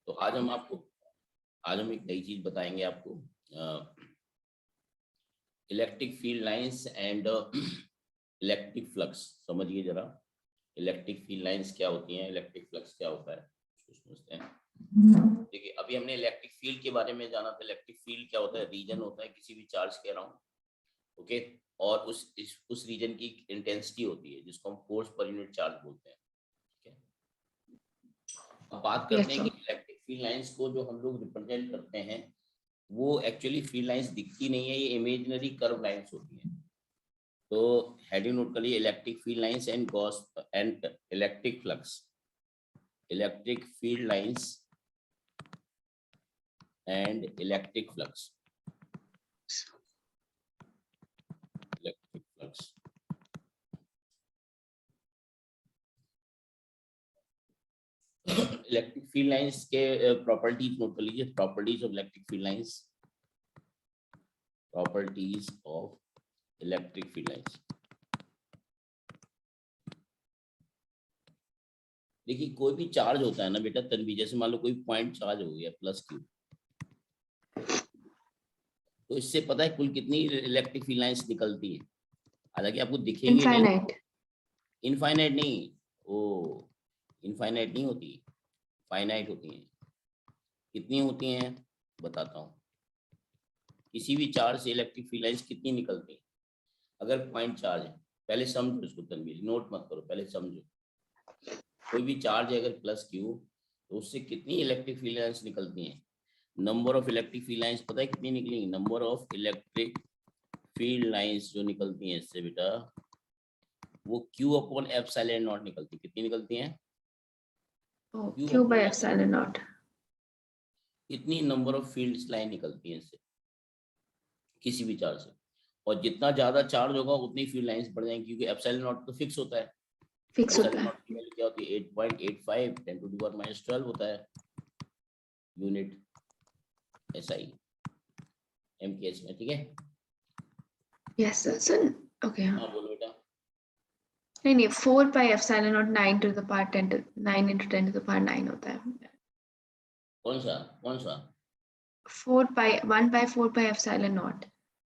तो आज हम एक नई चीज बताएंगे आपको, electric field lines and electric flux. समझिए जरा, इलेक्ट्रिक फील्ड लाइंस क्या होती हैं, इलेक्ट्रिक फ्लक्स क्या होता है, उसको समझते हैं। देखिए, अभी हमने इलेक्ट्रिक फील्ड के बारे में जाना था। इलेक्ट्रिक फील्ड क्या होता है? रीजन होता है किसी भी चार्ज के अराउंड, ओके, और उस रीजन की इंटेंसिटी होती है जिसको हम फोर्स पर यूनिट चार्ज बोलते हैं। ठीक है, अब बात करते हैं कि इलेक्ट्रिक फील्ड लाइंस को जो हम लोग रिप्रेजेंट करते हैं वो एक्चुअली फील्ड लाइंस दिखती नहीं है, ये इमेजिनरी कर्व लाइंस होती हैं। तो हेडिंग नोट कर लिए, electric field lines and Gauss and electric flux. Electric field lines and electric flux. Electric flux, electric field lines के प्रॉपर्टीज नोट कर लीजिए। Properties of electric field lines, properties of electric field lines. देखिए, कोई भी charge होता है ना बेटा तन्वी, जैसे मान लो कोई पॉइंट चार्ज हो गया प्लस क्यू, तो इससे पता है कुल कितनी इलेक्ट्रिक फील्ड लाइंस निकलती है। हालांकि आपको दिखेंगे नहीं, इनफाइनाइट नहीं, वो इनफाइनाइट नहीं होती, फाइनाइट होती हैं। कितनी होती हैं बताता हूँ। किसी भी चार्ज से इलेक्ट्रिक फील्ड लाइंस कितनी निकलती है? अगर पॉइंट चार्ज है, पहले समझो इसको तनवीर, नोट मत करो, पहले समझो। कोई भी चार्ज है अगर प्लस क्यू, तो उससे कितनी इलेक्ट्रिक फील्ड लाइंस निकलती हैं? Number of electric field lines पता है कितनी निकलेंगी? Number of electric field lines जो निकलती हैं इससे बेटा, वो क्यू अपॉन एप्सिलॉन नॉट निकलती। कितनी निकलती हैं? Q by epsilon not. इतनी नंबर ऑफ फील्ड लाइन निकलती हैं इससे, किसी भी चार्ज से। और जितना ज्यादा चार्ज होगा उतनी फील्ड लाइंस बढ़ जाएंगी, क्योंकि एप्सिलॉन नॉट तो फिक्स होता है। फिक्स होता एप्सिलॉन है। नॉट की वैल्यू क्या होती है? 8.85 10⁻12 होता है यूनिट एसआई एमकेएस में। ठीक है, यस सर। ओके, हाँ बोलो बेटा। नहीं 4 pi epsilon naught 9 to the power 10 9 into 10 to the power 9 होता है। कौन सा? 4 पाई 1 by 4 पाई एप्सिलॉन नॉट।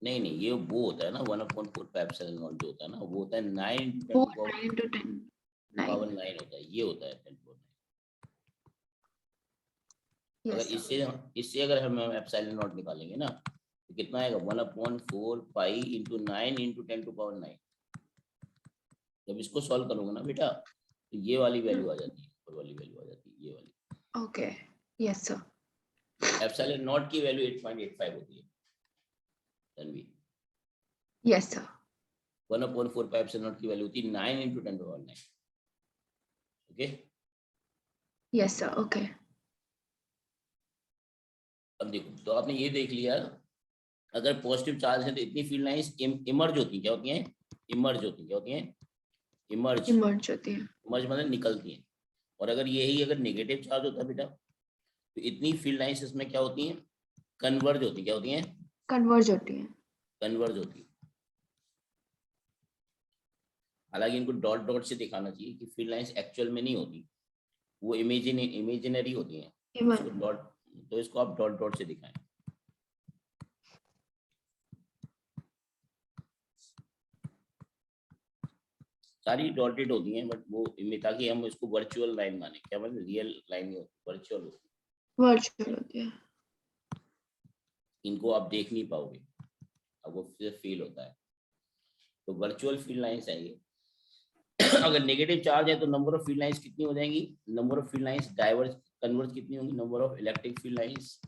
नहीं, ये वो होता है ना 1/4 पाई एप्सिलॉन नॉट, जो होता है ना वो होता है 9 × 10 4 टू पावर 9 into 10 9। 9 होता है, ये होता है 10⁻9। अगर यस सर। इससे अगर हम एप्सिलॉन नॉट निकालेंगे ना, तो कितना आएगा? 1/4 pi into 9 into 10 to power 9। जब इसको सॉल्व करोगे ना बेटा, तो ये वाली वैल्यू आ जाती है, ऊपर वाली वैल्यू आ जाती है, ये वाली। Okay, yes sir. Epsilon naught की वैल्यू 8.85 होती है Tanvi. Yes sir. 1/4 pi epsilon naught की वैल्यू होती है 9 into 10 to power 9। Okay, yes sir. Okay, अब देखो, तो आपने ये देख लिया, अगर पॉजिटिव चार्ज है तो इतनी फील्ड लाइंस इमर्ज होती हैं। क्या होती हैं? इमर्ज होती हैं। क्या होती हैं? इमर्ज। इमर्ज होती है। इमर्ज मतलब निकलती हैं। और अगर यही अगर नेगेटिव चार्ज होता है बेटा, तो इतनी फील्ड लाइंस इसमें क्या होती हैं? कन्वर्ज होती हैं। क्या होती हैं? कन्वर्ज होती है। कन्वर्ज होती है। हालांकि इनको डॉट डॉट से दिखाना चाहिए कि फील्ड लाइंस एक्चुअल में नहीं होती, वो इमेजिनरी होती हैं। इसको डॉट, तो इसको आप डॉट डॉट से दिखाएं। सारी डॉटेड होती हैं, बट वो ताकि हम इसको वर्चुअल लाइन माने। क्या मतलब? रियल लाइन नहीं होती, वर्चुअल होती है। वर्चुअल होती है। इनको आप देख नहीं पाओगे, आपको सिर्फ फील होता है। तो वर्चुअल फील्ड लाइंस है ये। अगर नेगेटिव चार्ज है तो नंबर ऑफ फील्ड लाइंस कितनी हो जाएंगी? Number of field lines diverge converge कितनी होंगी? Number of electric field lines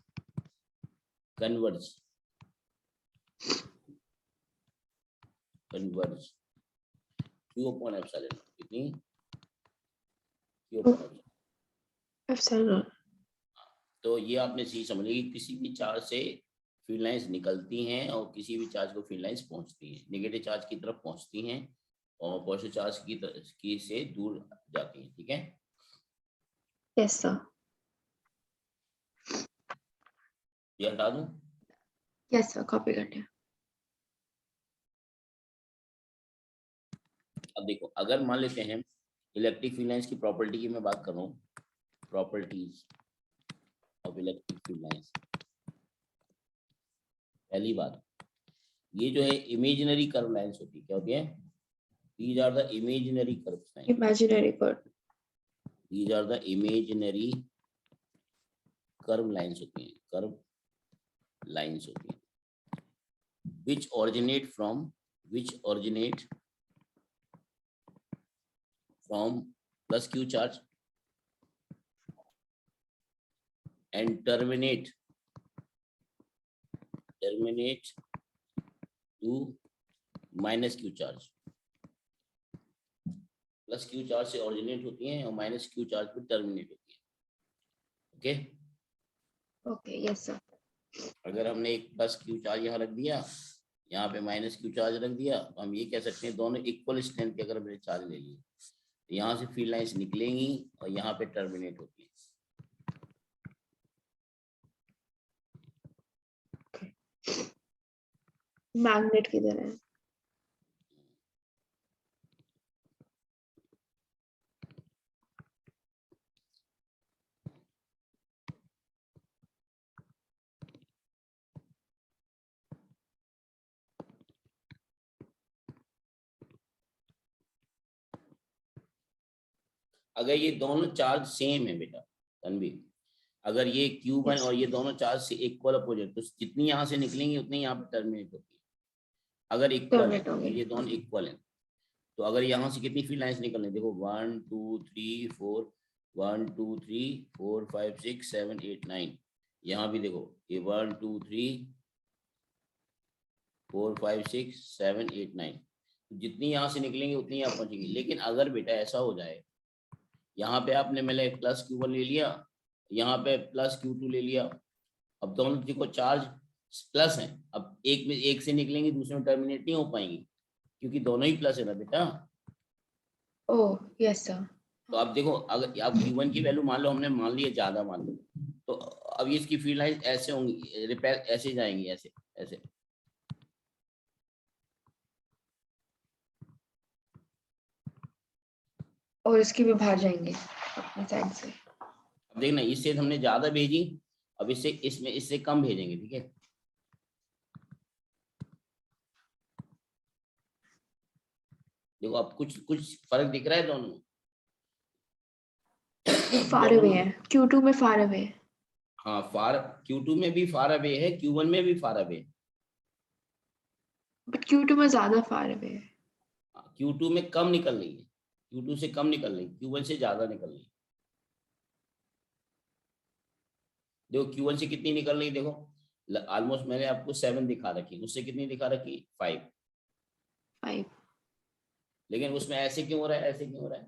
converge Q upon epsilon. कितनी? Q upon epsilon. तो ये आपने सही समझ लिया कि किसी भी चार्ज से फील्ड लाइंस निकलती हैं और किसी भी चार्ज को फील्ड लाइंस पहुंचती हैं। नेगेटिव चार्ज की तरफ पहुंचती हैं और पॉजिटिव चार्ज की से दूर जाती हैं। ठीक है, यस सर। ये हटा दूं? यस सर, कॉपी कर लिया। अब देखो, अगर मान लेते हैं इलेक्ट्रिक फील्ड लाइंस की प्रॉपर्टी की मैं बात कर रहा हूँ, properties of electric field lines. पहली बात, ये जो है इमेजिनरी कर्व लाइंस होती है, क्या होती है? These are the imaginary curves lines. Imaginary curve. These are the imaginary curve lines होती हैं, curve lines होती हैं, which originate from plus q charge and terminate to minus q charge। Plus Q charge से originate होती हैं और minus Q charge पे terminate होती है। Okay okay, yes sir. अगर हमने एक प्लस क्यू चार्ज यहाँ रख दिया, यहाँ पे माइनस क्यू चार्ज रख दिया, तो हम ये कह सकते हैं दोनों इक्वल स्ट्रेंथ के अगर हमने चार्ज ले लिए, तो यहाँ से फील्ड लाइंस निकलेंगी और यहाँ पे टर्मिनेट होती है। मैग्नेट की तरह है। अगर ये दोनों चार्ज सेम है बेटा तन्वीर, अगर ये Q1 और ये दोनों चार्ज से इक्वल अपोजिट, तो जितनी यहाँ से निकलेंगी उतनी यहाँ पे टर्मिनेट होती है। अगर इक्वल है, अगर ये दोनों इक्वल हैं, तो अगर यहाँ से कितनी फील्ड लाइंस निकलनी, देखो 1 2 3 4 1 2 3 4 5 6 7 8 9, यहाँ भी देखो ये 1 2 3 4 5 6 7 8 9, जितनी यहाँ से निकलेंगे उतनी यहाँ पहुंचेंगी। लेकिन अगर बेटा ऐसा हो जाए, यहाँ पे आपने मैंने प्लस Q1 ले लिया, यहाँ पे प्लस Q2 ले लिया, अब दोनों देखो चार्ज प्लस हैं, अब एक से निकलेंगे दूसरे में टर्मिनेट नहीं हो पाएंगी क्योंकि दोनों ही प्लस है ना बेटा। Oh yes sir. तो अब देखो, अगर आप Q1 की वैल्यू मान लो, हमने मान लिया ज्यादा मान लो, तो अब ये इसकी फील्ड लाइन ऐसे होंगी, रिपेल ऐसे जाएंगी, ऐसे ऐसे। और इसकी भी बाहर जाएंगे अपने साइड से। अब देखना, इससे हमने ज्यादा भेजी, अब इससे इसमें इससे कम भेजेंगे, ठीक है। देखो अब कुछ फर्क दिख रहा है दोनों में? फार अवे है, Q2 में फार अवे है। हाँ, फार Q2 में भी फार अवे है, Q1 में भी फार अवे है, बट Q2 में ज्यादा फार अवे है। Q2 में कम निकल रही है, Q2 से कम निकल रही है, Q1 से ज्यादा निकल रही है। देखो Q1 से कितनी निकल रही है, देखो ऑलमोस्ट मैंने आपको 7 दिखा रखी, उससे कितनी दिखा रखी? 5। लेकिन उसमें ऐसे क्यों हो रहा है, ऐसे क्यों हो रहा है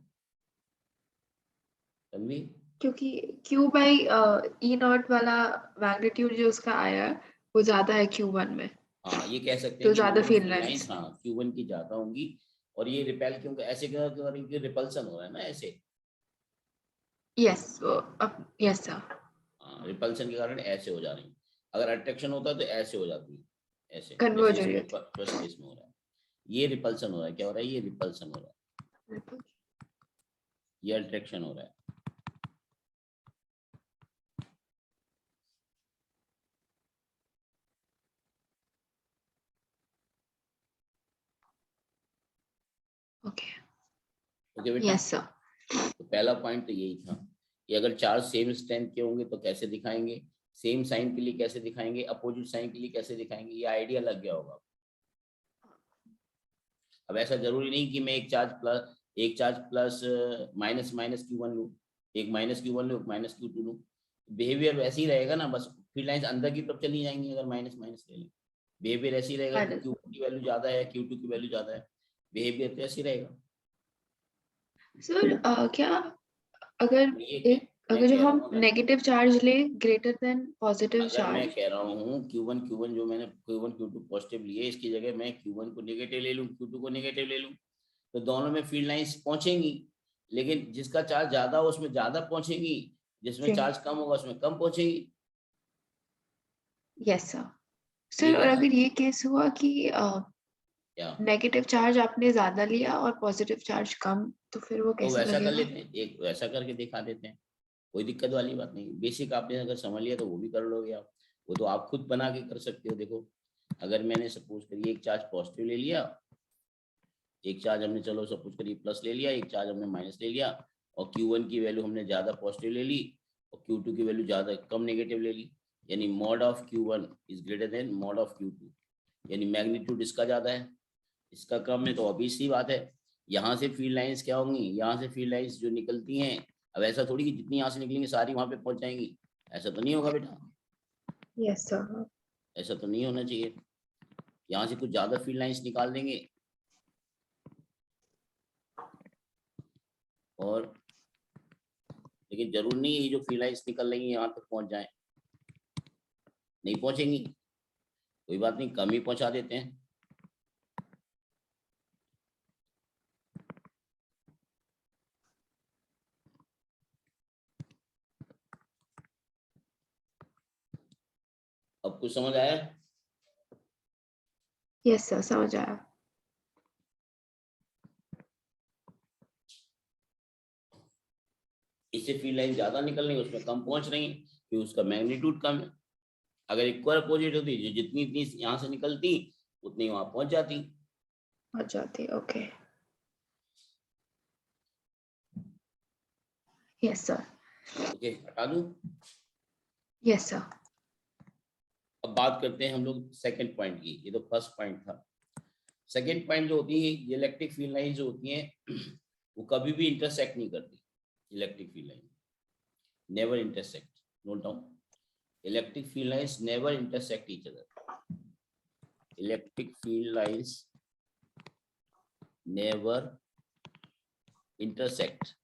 तन्वी? क्योंकि Q बाई E नॉट वाला मैग्नीट्यूड जो उसका आया वो ज्यादा है Q1 में। हाँ, ये कह सकते तो हैं कि ज्यादा दोनों फील्ड फील्ड लाइंस। लाइंस हाँ Q1 की ज्यादा होंगी। और ये रिपेल क्यों, ऐसे क्यों हो रही है? रिपल्सन हो रहा है ना ऐसे। Yes yes sir. हाँ, रिपल्सन के कारण ऐसे हो जा रही है। अगर अट्रैक्शन होता तो ऐसे हो जाती है, ऐसे कन्वर्ज जैसे हो रही इसमें फर्स्ट केस में हो रहा है। ये रिपल्सन हो रहा है, क्या हो रहा है? ये रिपल्सन हो रहा है, ये अट्रैक्शन हो रहा है। ओके ओके बेटा। Yes sir. तो पहला पॉइंट तो यही था कि अगर चार्ज सेम स्ट्रेंथ के होंगे तो कैसे दिखाएंगे, सेम साइन के लिए कैसे दिखाएंगे, अपोजिट साइन के लिए कैसे दिखाएंगे, ये आइडिया लग गया होगा। अब ऐसा जरूरी नहीं कि मैं एक charge plus minus minus Q1 लूँ, एक माइनस Q1 लूँ, माइनस Q2 लूँ, बिहेवियर वैसे ही रहेगा ना, बस फील्ड लाइंस अंदर की तरफ चली जाएंगी अगर माइनस माइनस ले लें। बिहेवियर ऐसे ही रहेगा कि Q1 की वैल्यू ज्यादा है, Q2 की वैल्यू ज्यादा है, बिहेवियर तो ऐसे ही रहेगा। सर क्या अगर जो हम नेगेटिव चार्ज ले ग्रेटर देन पॉजिटिव अगर मैं चार्ज, कह रहा हूँ Q1 जो मैंने Q1 Q2 पॉजिटिव लिए, इसकी जगह मैं Q1 को नेगेटिव ले लूँ, Q2 को नेगेटिव ले लूँ, तो दोनों में फील्ड लाइंस पहुंचेंगी, लेकिन जिसका चार्ज ज्यादा हो उसमें ज्यादा पहुंचेंगी, जिसमें चार्ज कम होगा उसमें कम पहुंचेंगी। Yes sir. और अगर ये केस हुआ कि नेगेटिव चार्ज आपने ज्यादा लिया और पॉजिटिव चार्ज कम, तो फिर वो तो कैसे वैसा कर लगेगा? लेते हैं, एक वैसा करके दिखा देते हैं, कोई दिक्कत वाली बात नहीं, बेसिक आपने अगर समझ लिया तो वो भी कर लोगे आप, वो तो आप खुद बना के कर सकते हो। देखो अगर मैंने सपोज करिए एक चार्ज पॉजिटिव ले लिया, एक चार्ज हमने चलो सपोज करिए प्लस ले लिया, एक चार्ज हमने माइनस ले लिया, और Q1 की वैल्यू हमने ज्यादा पॉजिटिव ले ली और Q2 की वैल्यू ज्यादा कम नेगेटिव ले ली, यानी mod of Q1 is greater than mod of Q2, यानी मैग्नीट्यूड इसका ज्यादा है इसका कम है, तो ऑब्वियस सी बात है यहाँ से फील्ड लाइंस क्या होंगी, यहाँ से फील्ड लाइंस जो निकलती हैं, अब ऐसा थोड़ी कि जितनी यहाँ से निकलेंगी सारी वहां पे पहुंच जाएंगी, ऐसा तो नहीं होगा बेटा, Yes, sir. ऐसा तो नहीं होना चाहिए। यहाँ से कुछ ज्यादा फील्ड लाइंस निकाल देंगे और, लेकिन जरूर नहीं है जो फील्ड लाइंस निकल रही है यहाँ तक पहुंच जाए, नहीं पहुंचेंगी, कोई बात नहीं कम ही पहुंचा देते हैं। अब कुछ समझ आया? Yes, sir. समझ आया। इससे फील्ड लाइन ज्यादा निकल रही है उसमें कम पहुंच रही है क्योंकि उसका मैग्नीट्यूड कम है। अगर इक्वल अपोजिट होती जो जितनी इतनी यहाँ से निकलती उतनी वहां पहुंच जाती। पहुंच जाती, ओके। Yes sir. ओके हटा दूं। Yes sir. अब बात करते हैं हम लोग सेकंड पॉइंट की, ये तो फर्स्ट पॉइंट था। सेकंड पॉइंट जो होती है ये इलेक्ट्रिक फील्ड लाइन जो होती हैं वो कभी भी इंटरसेक्ट नहीं करती। Electric field line never intersect, note down, electric field lines never intersect each other, electric field lines never intersect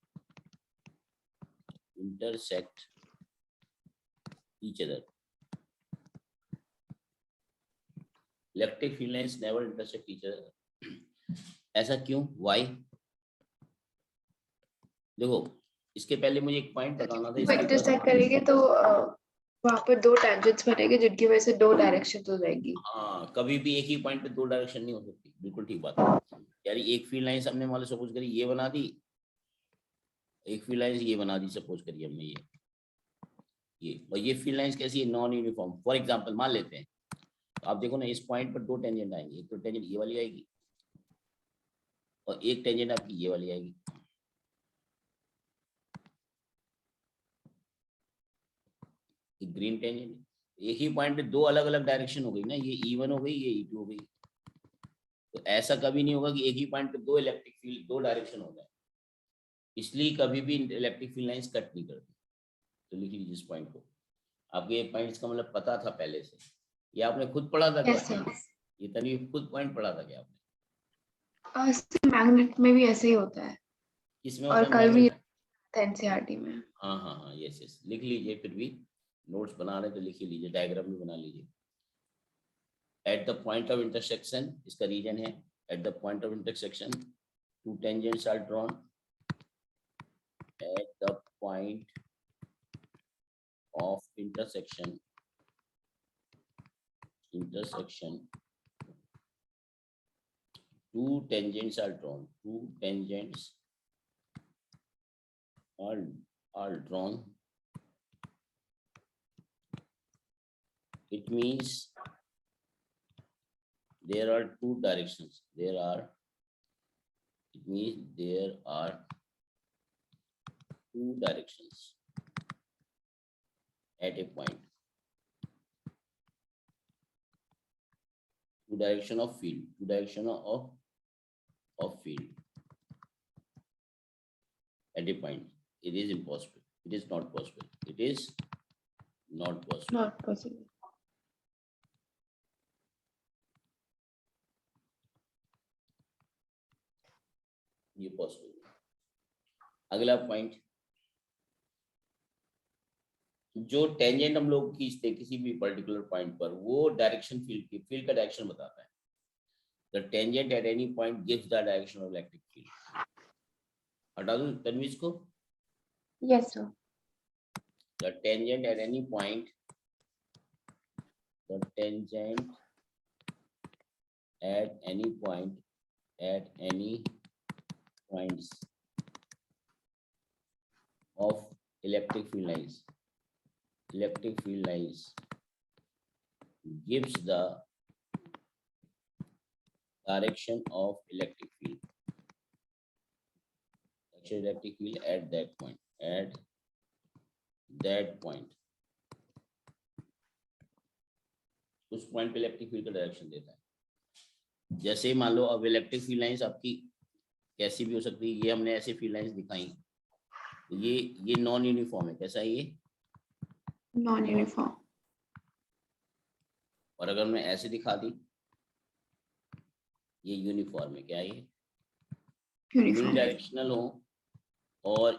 each other, electric field lines never intersect each other। ऐसा क्यों, why? देखो इसके पहले मुझे एक पॉइंट बताना था, इसके इंटरसेक्ट करेंगे तो वहां पर दो टेंजेंट्स बनेंगे जिनकी वजह से दो डायरेक्शंस हो जाएंगी। हाँ कभी भी एक ही पॉइंट पे दो डायरेक्शन नहीं हो सकती, बिल्कुल ठीक बात है। यानी एक फील्ड लाइन हमने मान लो सपोज करी ये बना दी, एक फील्ड लाइन ये बना दी सपोज करिए हमने ये, और ये फील्ड लाइंस कैसी है, नॉन यूनिफॉर्म। फॉर एग्जांपल मान लेते हैं तो आप देखो ना इस पॉइंट पर दो टेंजेंट आएंगे, एक तो टेंजेंट ये वाली आएगी और एक टेंजेंट आपकी ये वाली आएगी। ग्रीन टेंजेंट, एक ही पॉइंट पे दो अलग अलग डायरेक्शन हो गई ना, ये E1 हो गई, ये E2 हो गई। तो ऐसा कभी नहीं होगा कि एक ही पॉइंट पे दो इलेक्ट्रिक फील्ड दो डायरेक्शन हो जाए, इसलिए कभी भी इलेक्ट्रिक फील्ड लाइंस कट नहीं करती। तो लिख लीजिए इस पॉइंट को, आपको ये पॉइंट्स का मतलब पता था पहले से, ये आपने खुद पढ़ा था क्या? ये तभी खुद पॉइंट पढ़ा था क्या आपने? मैग्नेट में भी ऐसे ही होता है, किसमें और होता है कल भी मैग्नेट? एनसीईआरटी में। हाँ हाँ हाँ यस यस, लिख लीजिए, फिर भी नोट्स बना रहे तो लिख ही लीजिए, डायग्राम भी बना लीजिए। At the point of intersection, इसका रीजन है at the point of intersection two tangents are drawn at the point of intersection two tangents are drawn, are drawn, it means there are two directions, it means there are two directions at a point, two direction of field, at a point. It is impossible, it is not possible, it is not possible. Not possible. ये possible. अगला point, जो tangent हम लोग खींचते हैं किसी भी particular point पर, वो डायरेक्शन फील्ड का डायरेक्शन बताता है। The tangent at any point gives the direction of electric field. हटा दूं तन्वीज को? Yes sir. The tangent at any point, the tangent at any points of electric field lines gives the direction of electric field at that point उस point पे electric field का direction देता है। जैसे मान लो अब इलेक्ट्रिक फील्ड लाइंस आपकी कैसी भी हो सकती है, ये हमने ऐसे फील्ड लाइंस दिखाई, ये नॉन यूनिफॉर्म है, कैसा है ये नॉन यूनिफॉर्म। और अगर मैं ऐसे दिखा दी ये यूनिफॉर्म है, क्या है ये यूनि डायरेक्शनल हो और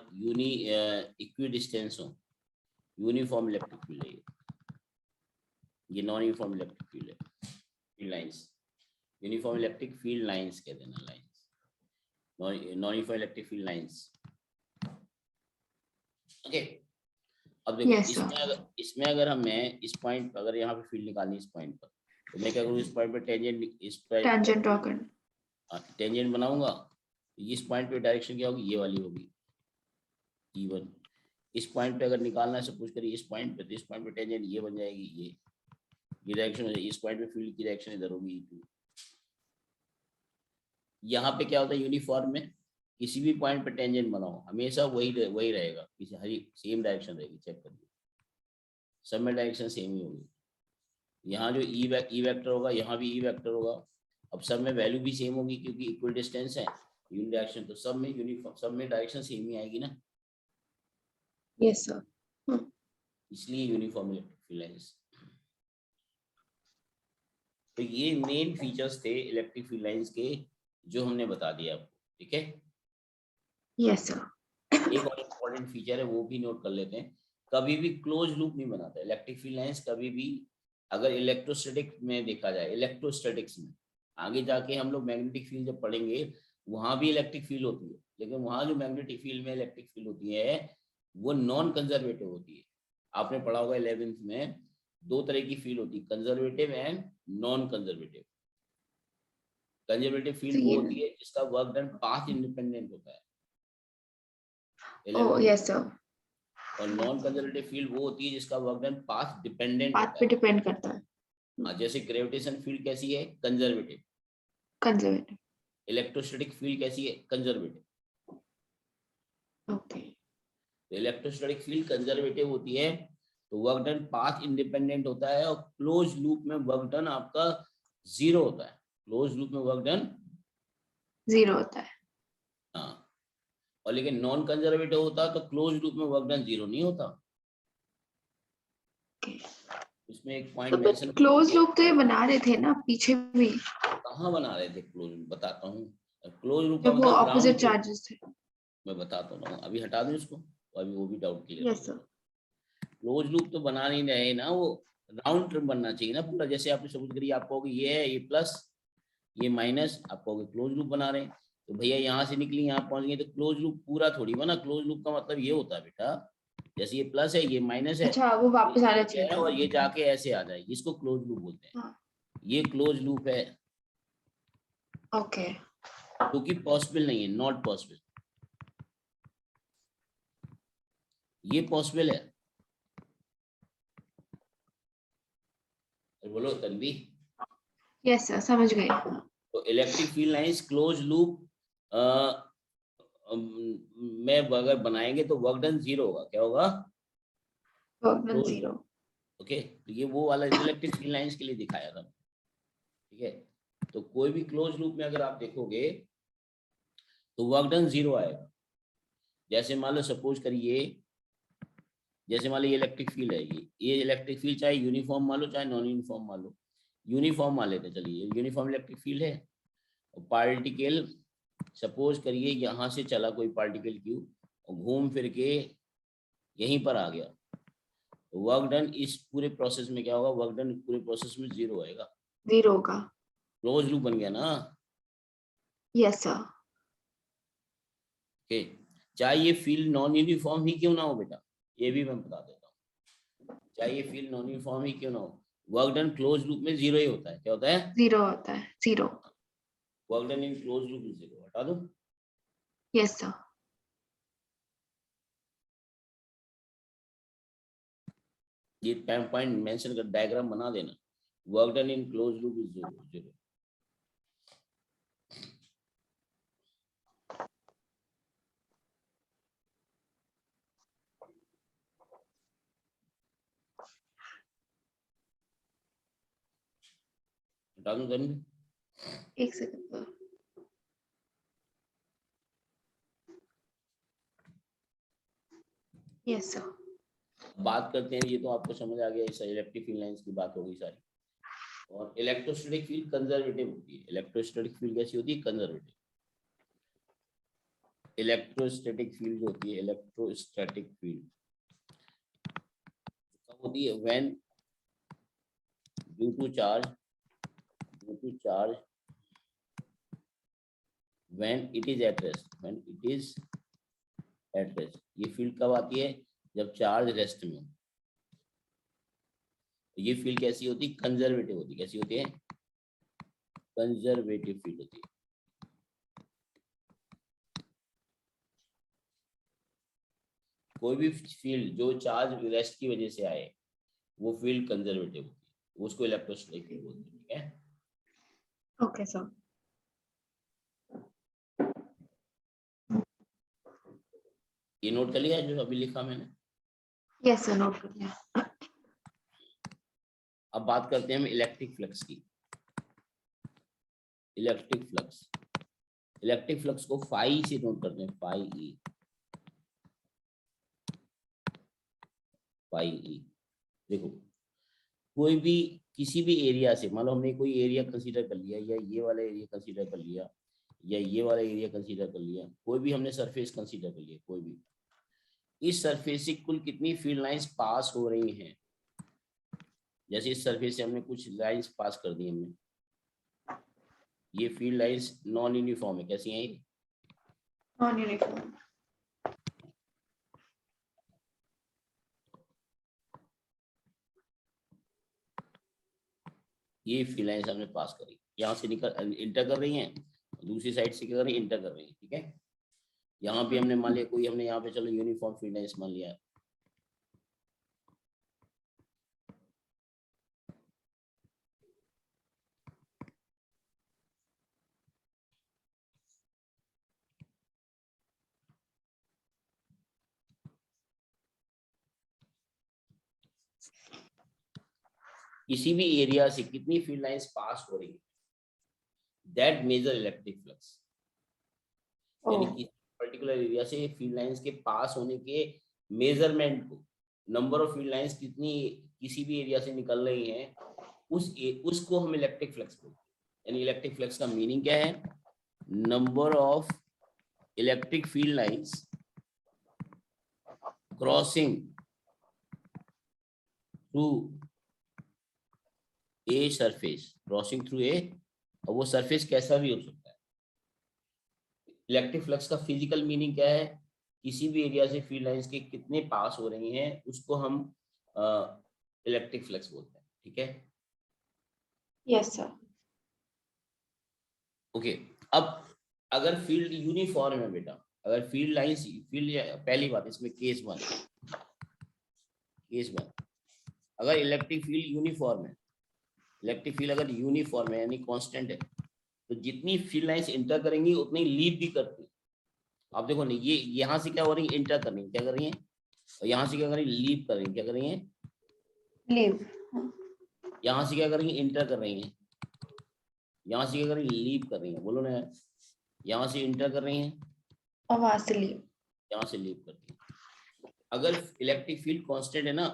इक्वी डिस्टेंस हो, यूनिफॉर्म इलेक्ट्रिक फील्ड है ये नॉन यूनिफॉर्म इलेक्ट्रिक फील्ड है, field lines uniform electric field lines कहते हैं, lines non uniform electric field lines. Okay, अब देखो yes, इसमें अगर मैं इस पॉइंट, अगर यहाँ पे फील्ड निकालनी इस पॉइंट पर, तो मैं क्या करूँ, इस पॉइंट पे टेंजेंट ड्रॉ करना, टेंजेंट बनाऊंगा, इस पॉइंट पे डायरेक्शन क्या होगी, ये वाली होगी E1। इस पॉइंट पे अगर निकालना है सपोज करिए इस पॉइंट पे, तो इस पॉइंट पे टेंजेंट ये बन जाएगी, ये डायरेक्शन हो जाएगी, इस पॉइंट पे फील्ड की डायरेक्शन इधर होगी E2। यहाँ पे क्या होता है यूनिफॉर्म में किसी भी पॉइंट पे टेंजेंट बनाओ हमेशा वही रहेगा, किसी हरी सेम डायरेक्शन रहेगी, चेक करिए सब में डायरेक्शन सेम ही होगी। यहाँ जो ई वेक्टर होगा यहाँ भी ई वेक्टर होगा, अब सब में वैल्यू भी सेम होगी क्योंकि इक्वल डिस्टेंस है यूनि डायरेक्शन, तो सब में यूनिफॉर्म, सब में डायरेक्शन सेम ही आएगी ना, yes sir, इसलिए यूनिफॉर्म इलेक्ट्रिक फील्ड लाइंस। तो ये मेन फीचर्स थे इलेक्ट्रिक फील्ड लाइंस के जो हमने बता दिया आपको, ठीक है। yes sir, एक और इम्पोर्टेंट फीचर है वो भी नोट कर लेते हैं, कभी भी क्लोज लूप नहीं बनाता इलेक्ट्रिक फील्ड लाइंस कभी भी। अगर इलेक्ट्रोस्टैटिक में देखा जाए, इलेक्ट्रोस्टैटिक्स में आगे जाके हम लोग मैग्नेटिक फील्ड जब पढ़ेंगे वहां भी इलेक्ट्रिक फील्ड होती है, लेकिन वहां जो मैग्नेटिक फील्ड में इलेक्ट्रिक फील्ड होती है वो नॉन कंजर्वेटिव होती है। आपने पढ़ा होगा 11th में दो तरह की फील्ड होती है, conservative and non conservative. Conservative field वो होती है जिसका वर्क डन पाथ इंडिपेंडेंट होता है, oh yes sir, और नॉन कंजर्वेटिव फील्ड वो होती है जिसका वर्क डन पाथ डिपेंडेंट बात होता पे है। डिपेंड करता है, हाँ, जैसे ग्रेविटेशन फील्ड कैसी है, कंजर्वेटिव। कंजर्वेटिव, इलेक्ट्रोस्टैटिक फील्ड कैसी है, कंजर्वेटिव। ओके, तो इलेक्ट्रोस्टैटिक फील्ड कंजर्वेटिव होती है तो वर्क डन पाथ इंडिपेंडेंट होता है, और क्लोज लूप में वर्क डन आपका जीरो होता है, क्लोज लूप में वर्क डन जीरो होता है, हाँ, और लेकिन नॉन कंजर्वेटिव होता तो क्लोज लूप में वर्क डन जीरो नहीं होता। इसमें एक पॉइंट मेंशन क्लोज लूप तो ये बना रहे थे ना पीछे भी, कहाँ बना रहे थे क्लोज लूप, बताता हूँ। क्लोज लूप का जब वो मतलब ऑपोजिट राउंड, चार्जेस थे, मैं बताता हूँ अभी हटा दूं इसको, तो अभी वो भी डाउट क्लियर हो yes sir, जाएगा। क्लोज लूप तो बना नहीं रहे ना, वो राउंड ट्रिप बनना चाहिए ना पूरा, जैसे आपने सपोज करिए आप कहोगे ये है, ये प्लस ये माइनस, आप कहोगे क्लोज लूप बना रहे हैं, तो भैया यहाँ से निकली यहाँ पहुंच गए, तो क्लोज लूप पूरा थोड़ी बना। क्लोज लूप का मतलब ये होता है बेटा, जैसे ये प्लस है ये माइनस है, अच्छा वो वापस आना ये चाहिए है था, और ये जाके ऐसे आ जाए, इसको क्लोज लूप बोलते हैं। हाँ, ये क्लोज लूप है ओके, जो कि पॉसिबल नहीं है, नॉट पॉसिबल। ये पॉसिबल है, बोलो तन्वी। yes sir, समझ गए, तो electric field lines close loop में अगर बनाएंगे तो वर्क डन जीरो होगा, क्या होगा, work done close zero, loop. Okay, तो ये वो वाला इलेक्ट्रिक फील्ड लाइंस के लिए दिखाया था, ठीक है। तो कोई भी क्लोज लूप में अगर आप देखोगे तो वर्क डन जीरो आएगा। जैसे मान लो सपोज करिए, जैसे मान लो ये इलेक्ट्रिक फील्ड है, ये इलेक्ट्रिक फील्ड चाहे यूनिफॉर्म मान लो चाहे नॉन यूनिफॉर्म मान लो, यूनिफॉर्म मान लेते चलिए, यूनिफॉर्म इलेक्ट्रिक फील्ड है, पार्टिकल सपोज करिए यहाँ से चला कोई पार्टिकल क्यू और घूम फिर के यहीं पर आ गया, तो वर्क डन इस पूरे प्रोसेस में क्या होगा, वर्क डन पूरे प्रोसेस में जीरो आएगा, जीरो होगा, क्लोज लूप बन गया ना। yes sir, ओके, चाहे ये फील्ड नॉन यूनिफॉर्म ही क्यों ना हो बेटा, ये भी मैं बता देता हूँ, चाहे ये फील्ड नॉन यूनिफॉर्म ही क्यों ना हो, वर्क डन क्लोज लूप में जीरो ही होता है। क्या होता है, जीरो होता है, zero, work done in close loop is zero. हटा दो, yes sir, ये पॉइंट मेंशन कर, डायग्राम बना देना। Work done in close loop is 0। हटा दूं करने? एक सेकंड। Yes sir. बात करते हैं, ये तो आपको समझ आ गया, इस इलेक्ट्रिक फील्ड लाइंस की बात हो गई सारी। और इलेक्ट्रोस्टैटिक फील्ड कंजर्वेटिव होती है। इलेक्ट्रोस्टैटिक फील्ड कैसी होती है? कंजर्वेटिव। इलेक्ट्रोस्टैटिक फील्ड जो होती है, इलेक्ट्रोस्टैटिक फील्ड कब होती है? When due to charge when it is at rest. ये फील्ड कब आती है? जब चार्ज रेस्ट में हो। ये फील्ड कैसी होती है? कंजर्वेटिव होती है। कैसी होती है? कंजर्वेटिव फील्ड होती है। कोई भी फील्ड जो चार्ज रेस्ट की वजह से आए, वो फील्ड कंजर्वेटिव होती है, उसको इलेक्ट्रोस्टैटिक फील्ड बोलते हैं। ठीक है, ओके सर। ये नोट कर लिया जो अभी लिखा मैंने? यस सर, नोट कर लिया। अब बात करते हैं हम इलेक्ट्रिक फ्लक्स की। इलेक्ट्रिक फ्लक्स को फाई से नोट करते हैं। Phi E. देखो, कोई भी किसी भी एरिया से, मान लो हमने कोई एरिया कंसीडर कर लिया, या ये वाला एरिया कंसीडर कर लिया, या ये वाला एरिया कंसीडर कर लिया, कोई भी हमने सरफेस कंसीडर कर लिया, कोई भी, इस सरफेस से कुल कितनी फील्ड लाइंस पास हो रही हैं? जैसे इस सरफेस से हमने कुछ लाइंस पास कर दी हमने, ये फील्ड लाइंस नॉन यूनिफॉर्म है। कैसी हैं ये? Non uniform. ये फील्ड लाइंस हमने पास करी, यहाँ से निकल इंटर कर रही हैं, दूसरी साइड से क्या कर रही है? इंटर कर रही है। ठीक है, यहाँ भी हमने मान लिया कोई, हमने यहाँ पे चलो यूनिफॉर्म फील्ड लाइंस मान लिया है। किसी भी एरिया से कितनी फील्ड लाइंस पास हो रही है, दैट मेजर इलेक्ट्रिक फ्लक्स। यानी किसी पर्टिकुलर एरिया से फील्ड लाइंस के पास होने के मेजरमेंट को, नंबर ऑफ फील्ड लाइंस कितनी किसी भी एरिया से निकल रही हैं, उसको हम इलेक्ट्रिक फ्लक्स बोलते हैं। यानी इलेक्ट्रिक फ्लक्स का मीनिंग क्या है? Number of electric field lines crossing through a surface, और वो सरफेस कैसा भी हो सकता है। इलेक्ट्रिक फ्लक्स का फिजिकल मीनिंग क्या है? किसी भी एरिया से फील्ड लाइंस के कितने पास हो रही हैं, उसको हम इलेक्ट्रिक फ्लक्स बोलते हैं। ठीक है, यस सर। ओके। अब अगर फील्ड यूनिफॉर्म है बेटा, अगर फील्ड लाइंस पहली बात इसमें केस वन, अगर इलेक्ट्रिक फील्ड यूनिफॉर्म है, यानी कांस्टेंट है, तो जितनी फील्ड लाइंस इंटर करेंगी उतनी लीव भी करती है। आप देखो नहीं, ये यहाँ से क्या हो रही है? इंटर कर रही है, क्या कर रही है? और यहाँ से क्या कर रही है? लीव कर रही है, क्या कर रही है? लीव। यहाँ से क्या कर रही है? इंटर कर रही है। यहाँ से क्या कर रही है? लीव कर रही है। बोलो ना, यहाँ से इंटर कर रही है और वहां से लीव। यहाँ से लीव करती है। अगर इलेक्ट्रिक फील्ड कांस्टेंट है ना,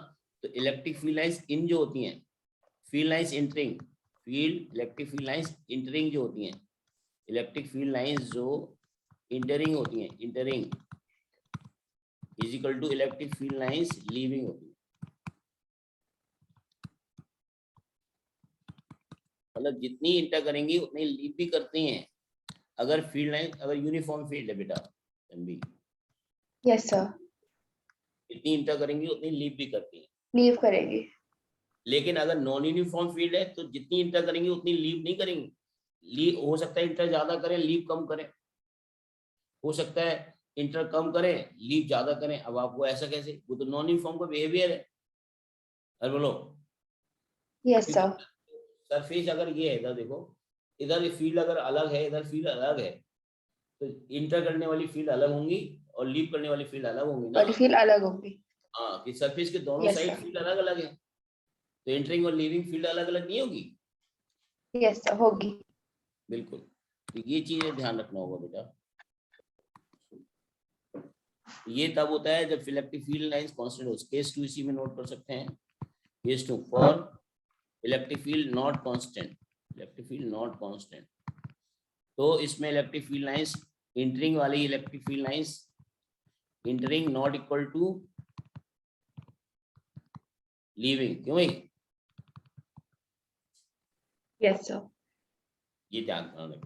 तो इलेक्ट्रिक फील्ड लाइंस इन जो होती हैं, इलेक्ट्रिक फील्ड लाइंस इंटरिंग जो होती हैं, इलेक्ट्रिक फील्ड लाइंस जो इंटरिंग होती हैं, entering is equal to electric field lines leaving होती है। मतलब जितनी इंटर करेंगी उतनी लीव भी करती हैं। अगर फील्ड लाइन, अगर यूनिफॉर्म फील्ड है बेटा एनबी, यस सर। जितनी इंटर करेंगी उतनी लीव भी करती हैं। लीव करेगी। लेकिन अगर नॉन यूनिफॉर्म फील्ड है तो जितनी इंटर करेंगी उतनी लीव नहीं करेंगी। लीव हो सकता है इंटर ज्यादा करें, लीव कम करें, हो सकता है इंटर कम करें, लीव ज्यादा करें। अब आपको ऐसा कैसे? वो तो नॉन यूनिफॉर्म का बिहेवियर है। अरे बोलो। Yes, sir. सरफेस अगर ये है, इधर देखो, इधर फील्ड अगर अलग है, इधर फील्ड अलग है, तो इंटर करने वाली फील्ड अलग होंगी और लीव करने वाली फील्ड अलग होंगी ना। बड़ी फील्ड अलग होगी। हाँ, कि सरफेस के दोनों Yes, साइड sir. फील्ड अलग अलग है, तो एंटरिंग और लीविंग फील्ड अलग अलग नहीं होगी। Yes, sir. होगी। बिल्कुल, तो ये चीजें ध्यान रखना होगा बेटा। ये तब होता है जब इलेक्ट्रिक फील्ड लाइंस कांस्टेंट हो। केस 2 इसी में नोट कर सकते हैं। Case 2 for electric field not constant, electric field not constant, तो इसमें इलेक्ट्रिक फील्ड लाइंस इंटरिंग वाली electric field lines entering not equal to leaving. क्यों भाई? Yes, sir. ये ध्यान रखना,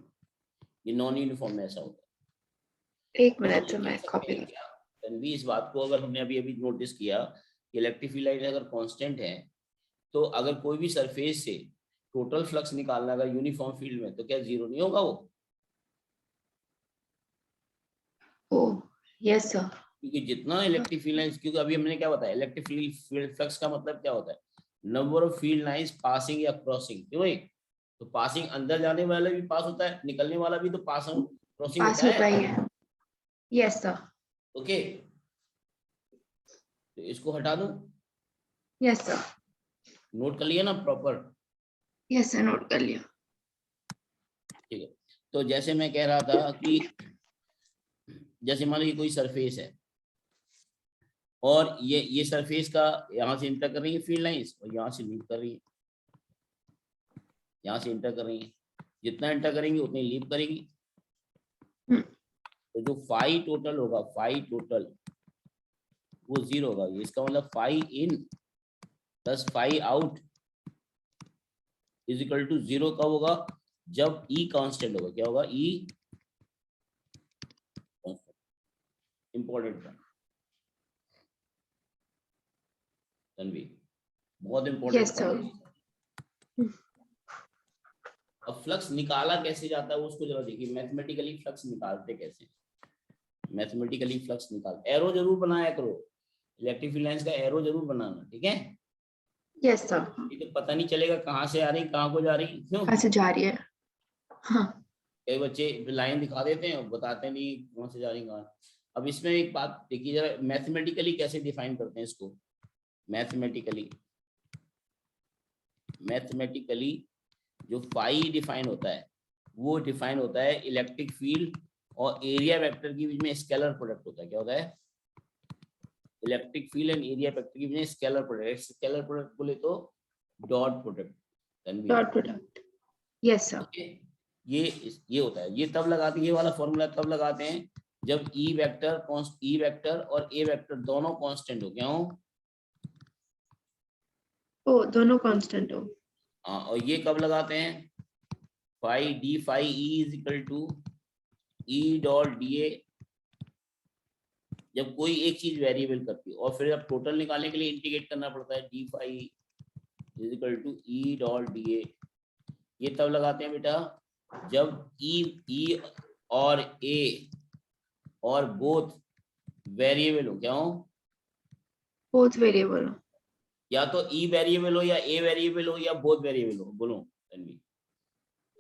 ये नॉन यूनिफॉर्म में ऐसा होता है। एक मिनट से मैं कॉपी कर। तन्वी, इस बात को अगर हमने अभी अभी नोटिस किया कि इलेक्ट्रिक फील्ड लाइन अगर कांस्टेंट है, तो अगर कोई भी सरफेस से टोटल फ्लक्स निकालना अगर यूनिफॉर्म फील्ड में, तो क्या जीरो नहीं होगा वो? ओह, यस सर। क्योंकि जितना इलेक्ट्रिक फील्ड लाइंस, क्योंकि अभी हमने क्या बताया, इलेक्ट्रिक फील्ड फ्लक्स का मतलब क्या होता है? Number of field lines passing या क्रॉसिंग। क्यों भाई? तो पासिंग अंदर जाने वाला भी पास होता है, निकलने वाला भी तो पास क्रॉसिंग पास होता होता है। ही है। Yes sir. ओके, तो इसको हटा दूं? Yes sir. नोट कर लिया ना प्रॉपर? यस सर, नोट कर लिया। ठीक है, तो जैसे मैं कह रहा था कि जैसे मान लीजिए कोई सरफेस है और ये सरफेस का यहाँ से इंटर कर रही है फील्ड लाइंस और यहाँ से लीव कर रही है, यहाँ से इंटर कर रही है, जितना इंटर करेंगे उतनी लीव करेगी। तो जो फाई टोटल होगा, फाई टोटल वो 0 होगा। इसका मतलब phi in plus phi out is equal to 0 कब होगा? जब ई कांस्टेंट होगा। क्या होगा? ई इंपॉर्टेंट है तन्वी, बहुत इंपॉर्टेंट। Yes sir. अब फ्लक्स निकाला कैसे जाता है उसको जरा देखिए। मैथमेटिकली फ्लक्स निकालते कैसे? मैथमेटिकली फ्लक्स निकाल, एरो जरूर बनाया करो, इलेक्ट्रिक फील्ड लाइंस का एरो जरूर बनाना, ठीक है? Yes sir. तो पता नहीं चलेगा कहाँ से आ रही, कहाँ को जा रही। क्यों? कहाँ से जा रही है? हाँ। कई बच्चे लाइन दिखा देते हैं, बताते नहीं कौन से जा रही कहाँ। अब इसमें एक बात देखिए जरा, मैथमेटिकली कैसे डिफाइन करते हैं इसको। मैथमेटिकली जो फाई डिफाइन होता है, वो डिफाइन होता है इलेक्ट्रिक फील्ड और एरिया वेक्टर के बीच में स्केलर प्रोडक्ट होता है। क्या होता है? Electric field and area vector के बीच में स्केलर प्रोडक्ट। स्केलर प्रोडक्ट बोले तो dot product. Dot product. Yes sir. ये होता है। ये तब लगाते हैं, ये वाला फॉर्मूला तब लगाते हैं जब ई वेक्टर और ए वेक्टर दोनों कांस्टेंट हो। क्या हो? ओ, दोनों कांस्टेंट हो। हाँ, और ये कब लगाते हैं? Phi D phi E is equal to E dot D A, जब कोई एक चीज वेरिएबल करती है। और फिर अब टोटल निकालने के लिए इंटीग्रेट करना पड़ता है, D phi is equal to E dot D A. ये तब लगाते हैं बेटा जब ई और ए और बोथ वेरिएबल हो। क्या हो? बोथ वेरिएबल हो। या तो ई वेरिएबल हो या ए वेरिएबल हो या बोथ वेरिएबल हो। बोलो तन्वी।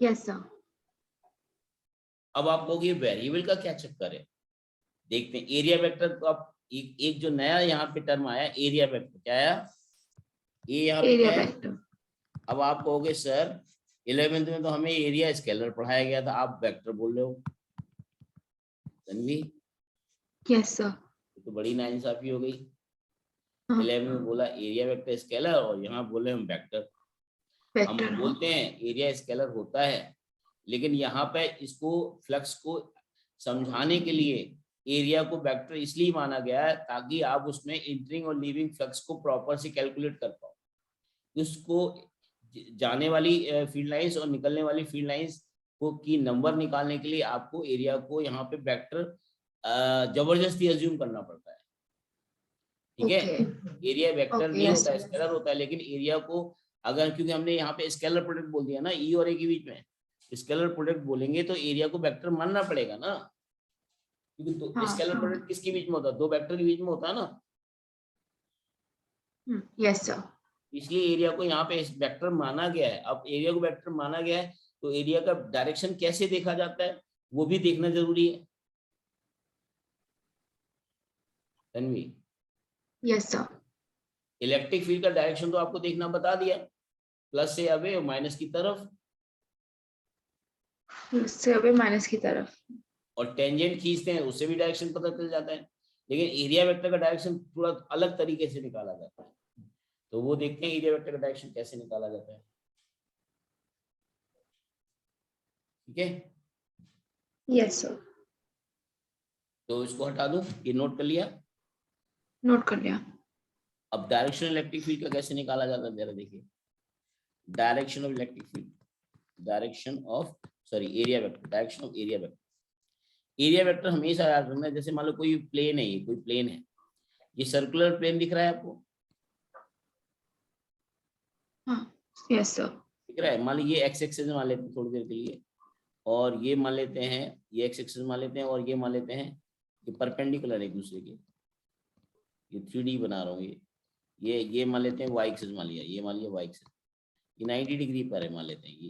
Yes sir. अब आप कहोगे वेरिएबल का क्या चक्कर है? देखते हैं एरिया वेक्टर। तो आप एक जो नया यहाँ पे टर्म आया एरिया वेक्टर, क्या आया? ए यहाँ पे एरिया क्या है? वेक्टर। अब आप कहोगे सर 11th में तो हमें एरिया स्केलर पढ़ाया गया था, आप वेक्टर बोल रहे हो तन्वी। Yes sir. तो बड़ी नाइंसाफी हो गई। हाँ। 11 में बोला एरिया वेक्टर स्केलर और यहाँ बोले हम वेक्टर। हम वेक्टर। बोलते हैं एरिया स्केलर होता है, लेकिन यहाँ पे इसको फ्लक्स को समझाने के लिए एरिया को वेक्टर इसलिए माना गया है ताकि आप उसमें इंटरिंग और लीविंग फ्लक्स को प्रॉपर से कैलकुलेट कर पाओ। उसको जाने वाली फील्ड लाइंस और निकलने वाली फील्ड लाइंस को की नंबर निकालने के लिए आपको एरिया को यहाँ पे वेक्टर जबरदस्ती अज्यूम करना पड़ता है, ठीक है? एरिया वेक्टर नहीं होता है, स्केलर होता है। लेकिन एरिया को अगर, क्योंकि हमने यहाँ पे स्केलर प्रोडक्ट बोल दिया ना, ई और ए के बीच में स्केलर प्रोडक्ट बोलेंगे तो एरिया को वेक्टर मानना पड़ेगा ना, क्योंकि तो स्केलर प्रोडक्ट किसके बीच में होता है? दो वेक्टर के बीच में होता है ना। Yes sir. इसलिए एरिया को यहाँ पे वेक्टर माना गया है। अब एरिया को वेक्टर माना गया है तो एरिया का डायरेक्शन कैसे देखा जाता है वो भी देखना जरूरी है। Tanvi, yes sir. Electric field का डायरेक्शन तो आपको देखना बता दिया, प्लस से अवे और माइनस की तरफ, प्लस से अवे माइनस की तरफ। और टेंजेंट खींचते हैं उससे भी डायरेक्शन पता चल जाता है। लेकिन एरिया वेक्टर का डायरेक्शन थोड़ा अलग तरीके से निकाला जाता है, तो वो देखते हैं एरिया वेक्टर का डायरेक्शन कैसे निकाला जाता है। ठीक है, यस सर। तो इसको हटा दूं, ये नोट कर लिया। नोट कर लिया। अब डायरेक्शन इलेक्ट्रिक फील्ड का कैसे निकाला जाता है जरा देखिए। Direction of electric field, direction of sorry area vector, direction of area vector. Area vector हमेशा याद रखना है। जैसे मान लो कोई प्लेन है, ये कोई प्लेन है, ये सर्कुलर प्लेन दिख रहा है आपको? हाँ यस सर। दिख रहा है? मान लो ये एक्स एक्सिस मान लेते हैं थोड़ी देर के लिए, और ये मान लेते हैं, ये एक्स एक्सिस मान लेते हैं, और ये मान लेते हैं ये परपेंडिकुलर है एक दूसरे के। ये 3D बना रहा हूँ। ये मान लेते हैं वाई एक्सिस मान लिया, ये मान लिया वाई एक्सिस, ये 90 डिग्री पर है मान लेते हैं, ये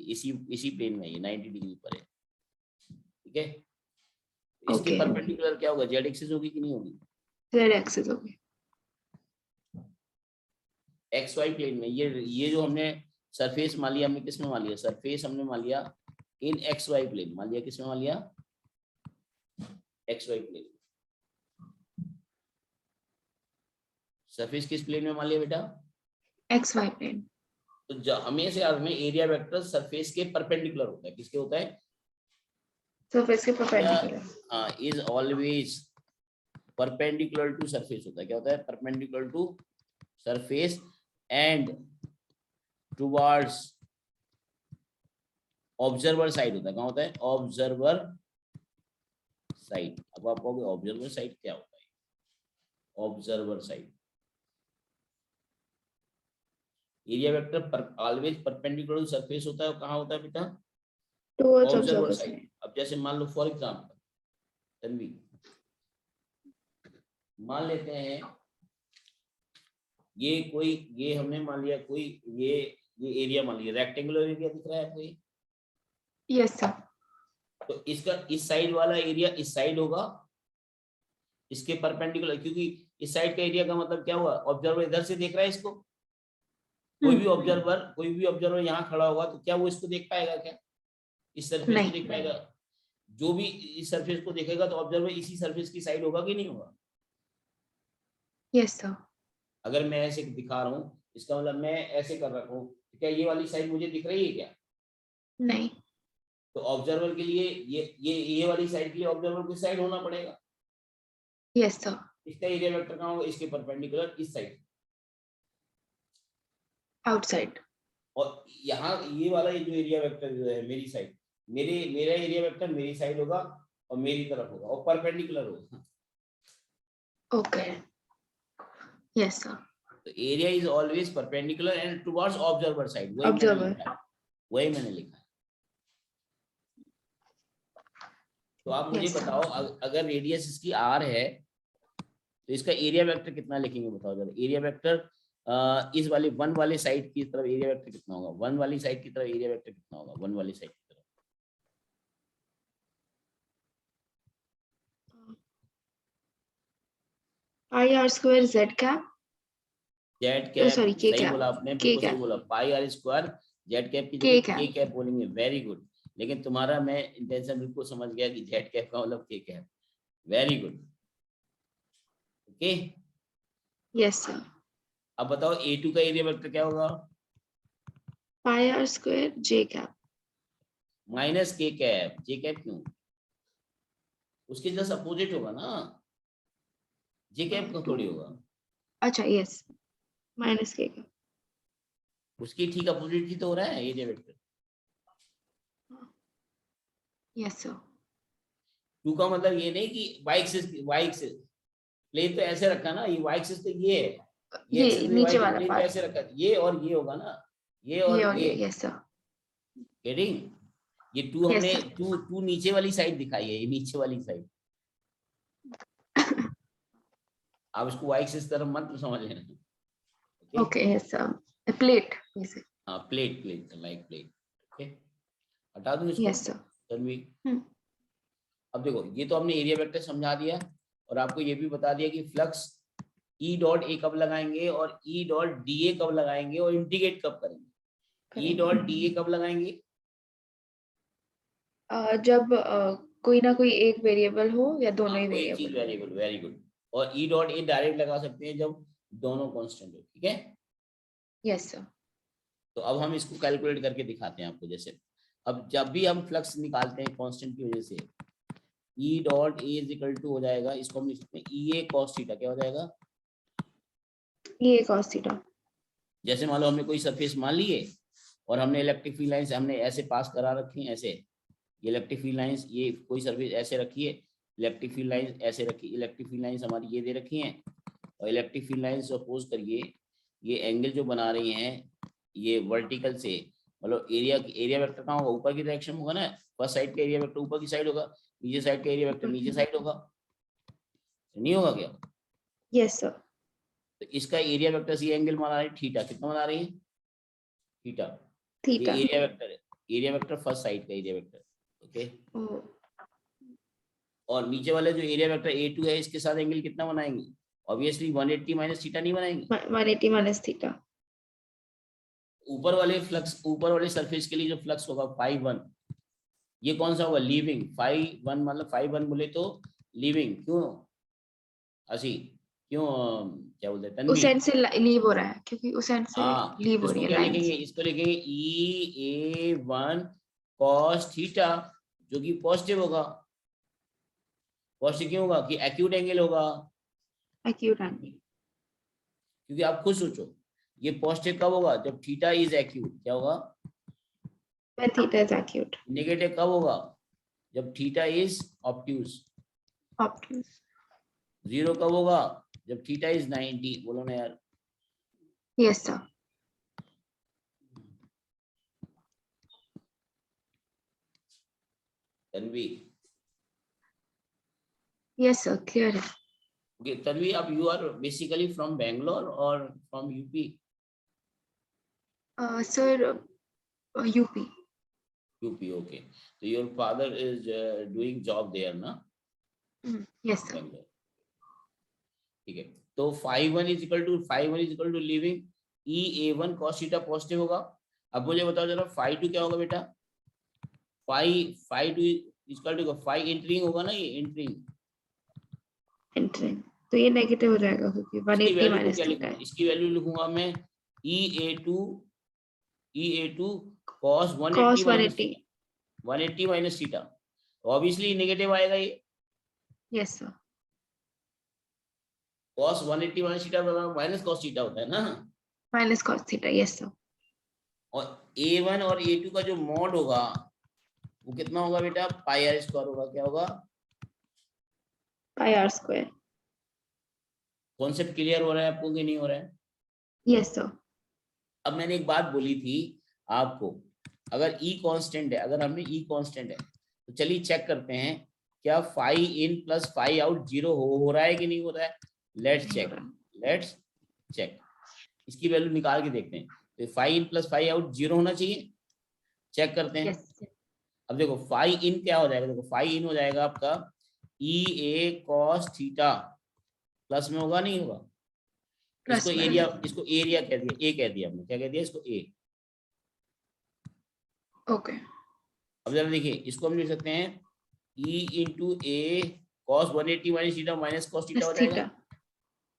इसी प्लेन में ये 90 डिग्री पर है। ठीक है, इसके Okay. परपेंडिकुलर क्या होगा, जेड एक्सिस होगी कि नहीं होगी? जेड एक्सिस होगी। एक्स वाई प्लेन में ये जो हमने सरफेस मान लिया, हमने किस में मान लिया? सरफेस हमने मान लिया इन एक्स वाई प्लेन, मान लिया किस में मान लिया? X Y plane. सरफेस किस प्लेन में मान लिया बेटा? X Y plane. तो हमेशा याद रखना एरिया वेक्टर सरफेस के परपेंडिकुलर होता है। किसके होता है? सरफेस के perpendicular. Is always perpendicular to surface होता है। क्या होता है? Perpendicular to surface and towards observer side होता है। कहाँ होता है? Observer side. अब आप कहोगे ऑब्जर्वर साइड क्या होता है? Observer side, area vector always perpendicular to surface होता है। कहाँ होता है बेटा? Towards observer observer side. Side. अब जैसे मान लो फॉर एग्जांपल तन्वी, मान लेते हैं ये हमने मान लिया कोई ये एरिया मान लिया, रेक्टेंगुलर एरिया दिख रहा है आपको ये? Yes sir. तो इसका इस साइड वाला एरिया इस साइड होगा इसके परपेंडिकुलर, क्योंकि इस साइड का एरिया का मतलब क्या हुआ? ऑब्जर्वर इधर से देख रहा है इसको। कोई भी ऑब्जर्वर यहाँ खड़ा होगा तो क्या वो इसको देख पाएगा? क्या इस सरफेस को देख पाएगा? जो भी इस सरफेस को देखेगा तो ऑब्जर्वर इसी सरफेस की साइड होगा कि नहीं होगा? Yes sir. अगर मैं ऐसे दिखा रहा हूँ, इसका मतलब मैं ऐसे कर रखा हूँ, क्या ये वाली साइड मुझे दिख रही है क्या? नहीं। तो ऑब्जर्वर के लिए ये वाली साइड के लिए ऑब्जर्वर की साइड होना पड़ेगा। Yes sir. इसका एरिया वेक्टर कहाँ होगा? इसके परपेंडिकुलर इस साइड, आउटसाइड। और यहाँ ये वाला जो एरिया वेक्टर जो है मेरी साइड, मेरा एरिया वेक्टर मेरी साइड होगा और मेरी तरफ होगा और परपेंडिकुलर होगा। ओके। Yes sir. तो area is always perpendicular and towards observer side. वही मैंने लिखा है। तो आप मुझे बताओ, अगर रेडियस इसकी आर है तो इसका एरिया वेक्टर कितना लिखेंगे बताओ जरा। एरिया वेक्टर इस वाले वन वाले साइड की तरफ एरिया वेक्टर कितना होगा? वन वाली साइड की तरफ एरिया वेक्टर कितना होगा? वन वाली साइड की तरफ pi r square z cap. Z cap. Sorry k सही कैप। बोला आपने, बिल्कुल सही बोला। Pi r square z cap की जगह के कैप बोलेंगे। Very good. लेकिन तुम्हारा मैं इंटेंशन बिल्कुल समझ गया कि जेड कैप का मतलब k cap. Very good. Okay, yes sir. अब बताओ A2 का एरिया वेक्टर क्या होगा? Pi r square j cap minus k cap. J cap क्यों? उसके जस्ट अपोजिट होगा ना, जे कैप का थोड़ी होगा। अच्छा यस, माइनस के कैप। उसकी ठीक अपोजिट ही तो हो रहा है एरिया वेक्टर। Yes sir. 2 का मतलब ये नहीं कि वाई एक्सिस प्लेन तो ऐसे रखा ना, ये वाई एक्सिस तो ये है, ये नीचे वाला प्लेन तो पार्ट ऐसे रखा, ये और ये होगा ना, ये और ये। Yes sir. गेटिंग? ये 2 हमने 2 नीचे वाली साइड दिखाई है, ये नीचे वाली साइड। आप इसको वाई एक्सिस तरफ मत समझ लेना। Okay yes sir. A plate, basically. हाँ plate, plate like plate. Okay, हटा दूं इसको? Yes, sir. तन्वी, Hmm. अब देखो ये तो हमने एरिया वेक्टर समझा दिया और आपको ये भी बता दिया कि फ्लक्स ई डॉट ए कब लगाएंगे और ई डॉट डी ए कब लगाएंगे और इंटीग्रेट कब करेंगे। ई डॉट डी ए कब लगाएंगे? जब कोई ना कोई एक वेरिएबल हो या दोनों ही कोई एक चीज variable. Very good, very good. और ई डॉट ए डायरेक्ट लगा सकते हैं जब दोनों कांस्टेंट हो, ठीक है। Yes, sir. तो अब हम इसको कैलकुलेट करके दिखाते हैं आपको। जैसे अब जब भी हम फ्लक्स निकालते हैं कांस्टेंट की वजह से, E dot A is equal to हो जाएगा, इसको हम लिख सकते हैं ई ए कॉस थीटा। क्या हो जाएगा? ये cos थीटा। जैसे मान लो हमने कोई सरफेस मान ली है और हमने इलेक्ट्रिक फील्ड लाइंस हमने ऐसे पास करा रखी हैं, ऐसे ये इलेक्ट्रिक फील्ड लाइंस, ये कोई सरफेस ऐसे रखी है, इलेक्ट्रिक फील्ड लाइंस ऐसे रखी, इलेक्ट्रिक फील्ड लाइंस हमारी ये दे रखी हैं और इलेक्ट्रिक फील्ड लाइंस सपोज करिए ये एंगल जो बना रही हैं ये वर्टिकल से, मतलब एरिया वेक्टर कहाँ होगा? ऊपर की डायरेक्शन होगा ना। फर्स्ट साइड का एरिया वेक्टर ऊपर की साइड होगा, नीचे साइड का एरिया वेक्टर नीचे साइड होगा, नहीं होगा क्या? Yes, sir. तो इसका एरिया वेक्टर से ये एंगल बना रही है थीटा। कितना बना रही है? थीटा। ये Theta. एरिया वेक्टर है, एरिया वेक्टर फर्स्ट साइड का एरिया वेक्टर। Okay, Oh. और नीचे वाले जो एरिया वेक्टर A2 है इसके साथ एंगल कितना बनाएंगे? ऑब्वियसली 180 माइनस थीटा नहीं बनाएंगे। 180 minus theta. ऊपर वाले फ्लक्स, ऊपर वाले सरफेस के लिए जो फ्लक्स होगा phi1, ये कौन सा होगा? लीविंग। phi1 मतलब phi1 बोले तो लीविंग। क्यों असी? क्यों क्या बोलते हैं उस तन्वी? एंड से लीव हो रहा है क्योंकि उस एंड से हाँ, लीव हो इसको रही है क्या लाइन। लिखेंगे? इसको लिखेंगे E A1 cos थीटा, जो कि पॉजिटिव होगा। पॉजिटिव क्यों होगा? कि एक्यूट एंगल होगा। Acute angle. क्योंकि आप खुद सोचो, ये पॉजिटिव कब होगा? जब थीटा इज एक्यूट। क्या होगा? When theta is acute. Negative कब होगा? जब theta is obtuse. Obtuse. Zero कब होगा? जब थीटा इज 90। बोलो ना यार। Yes, sir. Tanvi, Yes, sir. Clear है। okay, तन्वी, अब you are basically from Bangalore और from UP? Sir, UP. UP, okay. तो your father is doing job there ना? Yes, sir. बैंगलोर, ठीक है। तो phi1 is equal to living E A1 cos theta positive होगा। अब मुझे बताओ जरा phi2 क्या होगा बेटा? phi2 is equal to phi entering होगा ना, ये एंटरिंग। Entering. तो ये नेगेटिव हो जाएगा क्योंकि 180 minus theta है। इसकी वैल्यू लिखूंगा मैं E A2 cos Cos 180 180. Minus theta. Obviously negative आएगा ये। Yes, sir. cos 180 minus theta minus cos theta होता है ना। Minus cos theta. Yes, sir. और A1 और A2 का जो मॉड होगा वो कितना होगा बेटा? पाई आर स्क्वायर होगा। क्या होगा? Pi r square. Concept clear हो रहा है आपको कि नहीं हो रहा है? Yes, sir. अब मैंने एक बात बोली थी आपको, अगर E कांस्टेंट है, अगर हमने E कांस्टेंट है तो चलिए चेक करते हैं क्या phi in plus phi out zero हो रहा है कि नहीं हो रहा है। Let's check. इसकी वैल्यू निकाल के देखते हैं। तो phi in plus phi out zero होना चाहिए। चेक करते हैं। Yes. अब देखो फाई इन क्या हो जाएगा? देखो फाई इन हो जाएगा आपका E A cos theta, plus में होगा नहीं होगा? Plus में। इसको एरिया कह दिया, ए कह दिया हमने। क्या कह दिया इसको? ए। Okay. अब जरा देखिए, इसको हम लिख सकते हैं E into a cos 180 minus theta minus cos theta हो Plus जाएगा। theta.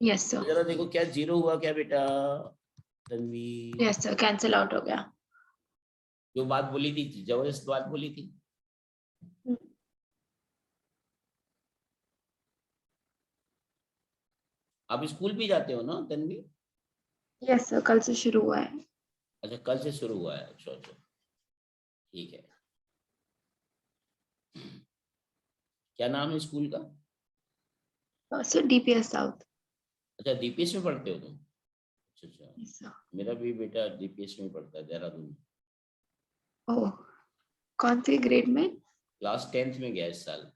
Yes, sir. तो जरा देखो क्या जीरो हुआ क्या बेटा Tanvi? Yes, sir. Cancel out हो गया। जो बात बोली थी, जबरदस्त बात बोली थी। आप स्कूल भी जाते हो ना तन्वी? Yes, sir. कल से शुरू हुआ है। अच्छा, कल से शुरू हुआ है। अच्छा, ठीक है। क्या नाम है स्कूल का? Sir, DPS South. अच्छा, डीपीएस में पढ़ते हो तुम? अच्छा, Yes, sir. मेरा भी बेटा डीपीएस में पढ़ता है, देहरादून में। Oh, कौन से ग्रेड में? क्लास 10th में गया इस साल।